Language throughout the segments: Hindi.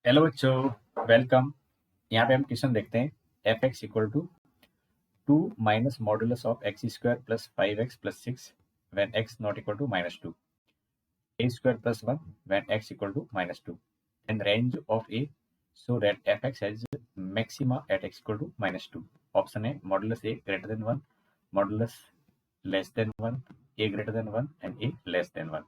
हेलो बच्चों, वेलकम। यहाँ पे हम क्वेश्चन देखते हैं। F x equal to 2 minus modulus of x square plus 5x plus 6 when x not equal to -2, a square plus 1 when x equal to -2 and range of a so that f x has maxima at x equal to -2। Option है modulus a greater than 1, modulus less than 1, a greater than 1 and a less than 1।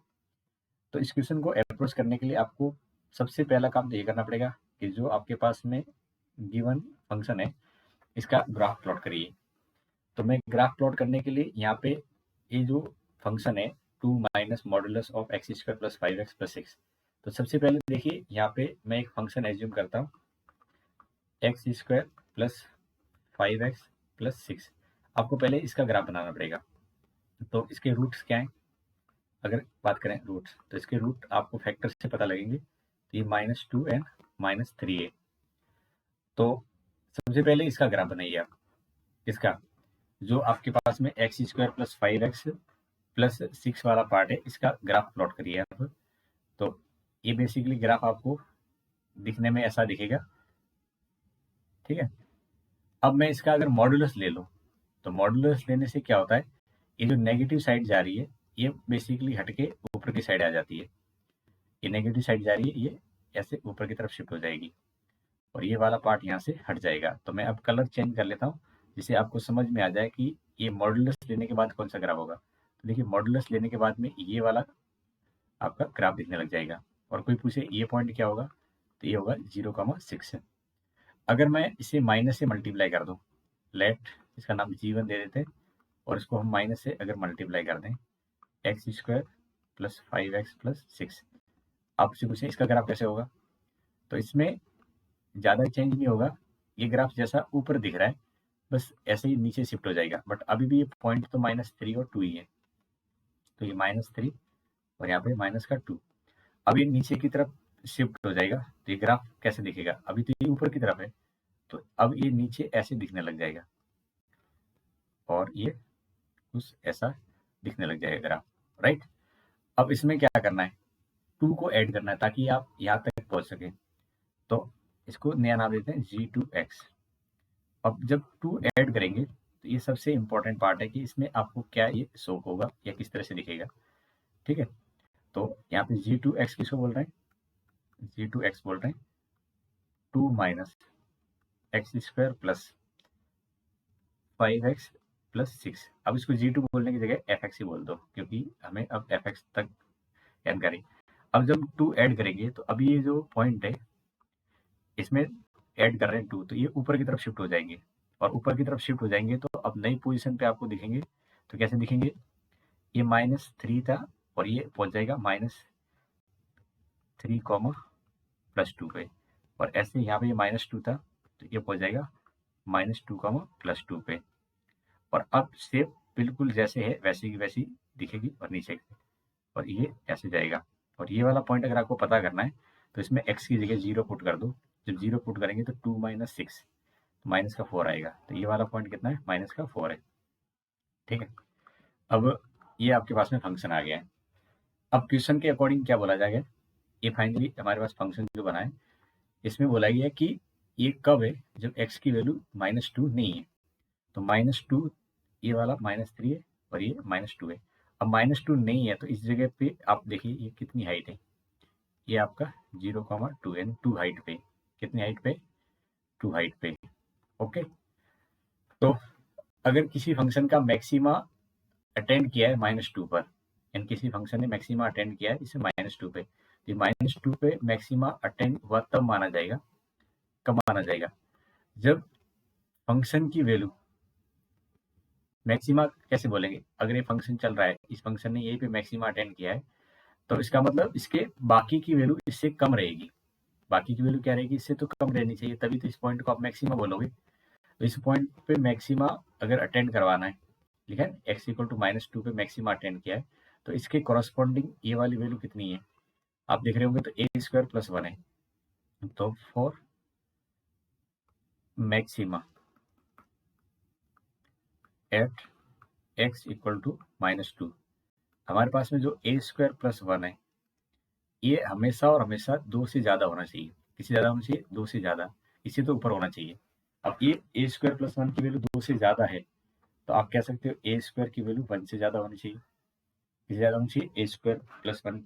तो इस क्वेश्चन को अप्रोच करने के लिए आपको सबसे पहला काम तो ये करना पड़ेगा कि जो आपके पास में गिवन फंक्शन है इसका ग्राफ प्लॉट करिए। तो मैं ग्राफ प्लॉट करने के लिए यहाँ पे ये जो फंक्शन है 2 minus modulus of x square plus 5x plus 6, तो सबसे पहले देखिए यहाँ पे मैं एक फंक्शन एज्यूम करता हूँ x square plus 5x plus 6। आपको पहले इसका ग्राफ बनाना पड़ेगा। तो इसके रूट्स क्या हैं? अगर बात करें रूट्स, तो इसके रूट आपको फैक्टर से पता लगेंगे। तो ये -2 एंड -3 है। तो सबसे पहले इसका ग्राफ बनाइए आप। इसका जो आपके पास में x square plus 5x plus 6 वाला पार्ट है, इसका ग्राफ प्लॉट करिए आप। तो ये बेसिकली ग्राफ आपको दिखने में ऐसा दिखेगा, ठीक है। अब मैं इसका अगर मॉडुलस ले लूँ, तो मॉडुलस लेने से क्या होता है, ये जो नेगेटिव साइड जा रही है ये बेसिकली हटके ऊपर की साइड आ जाती है। ये नेगेटिव साइड जा रही है, ये ऐसे ऊपर की तरफ शिफ्ट हो जाएगी और ये वाला पार्ट यहाँ से हट जाएगा। तो मैं अब कलर चेंज कर लेता हूँ जिससे आपको समझ में आ जाए कि ये मॉडुलस लेने के बाद कौन सा ग्राफ होगा। तो देखिए मॉडुलस लेने के बाद में ये वाला आपका ग्राफ दिखने लग जाएगा। और कोई पूछे ये पॉइंट क्या होगा, तो ये होगा 0,6। अगर मैं इसे माइनस से मल्टीप्लाई कर दूँ, लेट इसका नाम g1 दे देते हैं और इसको हम माइनस से अगर मल्टीप्लाई कर दें x square plus 5x plus 6, आपसे पूछे इसका ग्राफ कैसे होगा। तो इसमें ज़्यादा चेंज नहीं होगा, ये ग्राफ जैसा ऊपर दिख रहा है बस ऐसे ही नीचे शिफ्ट हो जाएगा। बट अभी भी ये पॉइंट तो -3 और 2 ही है। तो ये -3 और यहाँ पे -2, अब ये नीचे की तरफ शिफ्ट हो जाएगा। तो ये ग्राफ कैसे दिखेगा, अभी तो ये ऊपर की तरफ है तो अब ये नीचे ऐसे दिखने लग जाएगा और ये कुछ ऐसा दिखने लग जाएगा ग्राफ, राइट। अब इसमें क्या करना है, 2 को ऐड करना है ताकि आप यहाँ तक पहुँच सकें। तो इसको नया नाम देते हैं g2x। अब जब 2 ऐड करेंगे तो ये सबसे इंपॉर्टेंट पार्ट है कि इसमें आपको क्या ये शो होगा या किस तरह से दिखेगा, ठीक है। तो यहाँ पे g2x किसको बोल रहे हैं, g2x बोल रहे हैं 2 minus x square plus 5x plus 6। अब इसको g2 बोलने की जगह fx ही बोल दो क्योंकि हमें अब fx तक ऐड करें। अब जब 2 ऐड करेंगे तो अभी ये जो पॉइंट है इसमें ऐड कर रहे हैं 2, तो ये ऊपर की तरफ शिफ्ट हो जाएंगे और ऊपर की तरफ शिफ्ट हो जाएंगे तो अब नई पोजीशन पे आपको दिखेंगे। तो कैसे दिखेंगे, ये -3 था और ये पहुंच जाएगा -3 कॉमा +2 पे, और ऐसे यहाँ पे ये -2 था तो ये पहुंच जाएगा -2 कॉमा +2 पे। और अब शेप बिल्कुल जैसे है वैसे की वैसी दिखेगी और नीचे और ये ऐसे जाएगा। और ये वाला पॉइंट अगर आपको पता करना है तो इसमें x की जगह 0 पुट कर दो। जब 0 पुट करेंगे तो 2 माइनस 6, माइनस का 4 आएगा। तो ये वाला पॉइंट कितना है, -4 है, ठीक है। अब ये आपके पास में फंक्शन आ गया है। अब क्वेश्चन के अकॉर्डिंग क्या बोला जाएगा, ये फाइनली हमारे पास फंक्शन जो बना है इसमें बोला गया है कि ये कब है जब x की वैल्यू -2 नहीं है। तो -2 ये वाला -3 है और ये -2 है। अब -2 नहीं है तो इस जगह पे आप देखिए ये कितनी हाइट है, ये आपका 0,2 यानी 2 हाइट पे। कितनी हाइट पे, 2 हाइट पे, ओके। तो अगर किसी फंक्शन का मैक्सिमा अटेंड किया है -2 पर, यानी किसी फंक्शन ने मैक्सिमा अटेंड किया है इसे -2 पे, तो -2 पे मैक्सिमा अटेंड हुआ तब माना जाएगा, कब माना जाएगा, जब फंक्शन की वैल्यू मैक्सिमा कैसे बोलेंगे, अगर ये फंक्शन चल रहा है इस फंक्शन ने यहीं पे मैक्सिमा अटेंड किया है तो इसका मतलब इसके बाकी की वैल्यू इससे कम रहेगी। बाकी की वैल्यू क्या रहेगी, इससे तो कम रहनी चाहिए, तभी तो इस पॉइंट को आप मैक्सिमा बोलोगे। तो इस पॉइंट पे मैक्सिमा अगर अटेंड करवाना है, ठीक है, x इक्वल टू -2 पे मैक्सिमा अटेंड किया है तो इसके कॉरस्पॉन्डिंग ये वाली वैल्यू कितनी है, आप देख रहे होंगे तो a स्क्वायर प्लस 1 है। तो for maxima at x equal to -2, हमारे पास में जो a स्क्वायर प्लस 1 है ये हमेशा और हमेशा 2 से ज़्यादा होना चाहिए। किससे ज़्यादा होना चाहिए? 2 से ज़्यादा, इससे तो ऊपर होना चाहिए। अब ये ए स्क्वायर प्लस 1 की वैल्यू 2 से ज़्यादा है, तो आप कह सकते हो ए स्क्वायर की वैल्यू 1 से ज़्यादा होनी चाहिए। किससे ज़्यादा होनी चाहिए? ए स्क्वायर प्लस 1,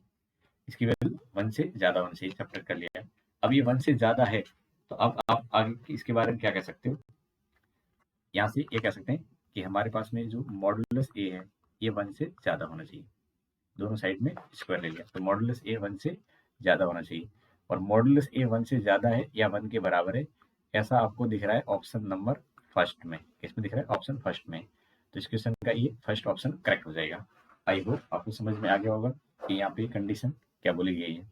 इसकी वैल्यू 1 से ज़्यादा होनी चाहिए। चैप्टर कर लिया। अब ये 1 से ज़्यादा है, तो अब आप आगे इसके बारे में क्या कह सकते हो? यहाँ से ये कह सकते हैं कि हमारे पास में जो मॉडुलस ए है, ये 1 से ज़्यादा होना चाहिए। दोनों साइड में स्क्वायर ले लिया, तो मॉडुलस ए 1 से ज़्यादा होना चाहिए। और मॉडुलस ए 1 से ज़्यादा है या 1 के बराबर है, ऐसा आपको दिख रहा है ऑप्शन नंबर फर्स्ट में। इसमें दिख रहा है ऑप्शन फर्स्ट में, तो इस क्वेश्चन का ये फर्स्ट ऑप्शन करेक्ट हो जाएगा। आई होप आपको समझ में आ गया होगा कि यहाँ पे कंडीशन क्या बोली गई है।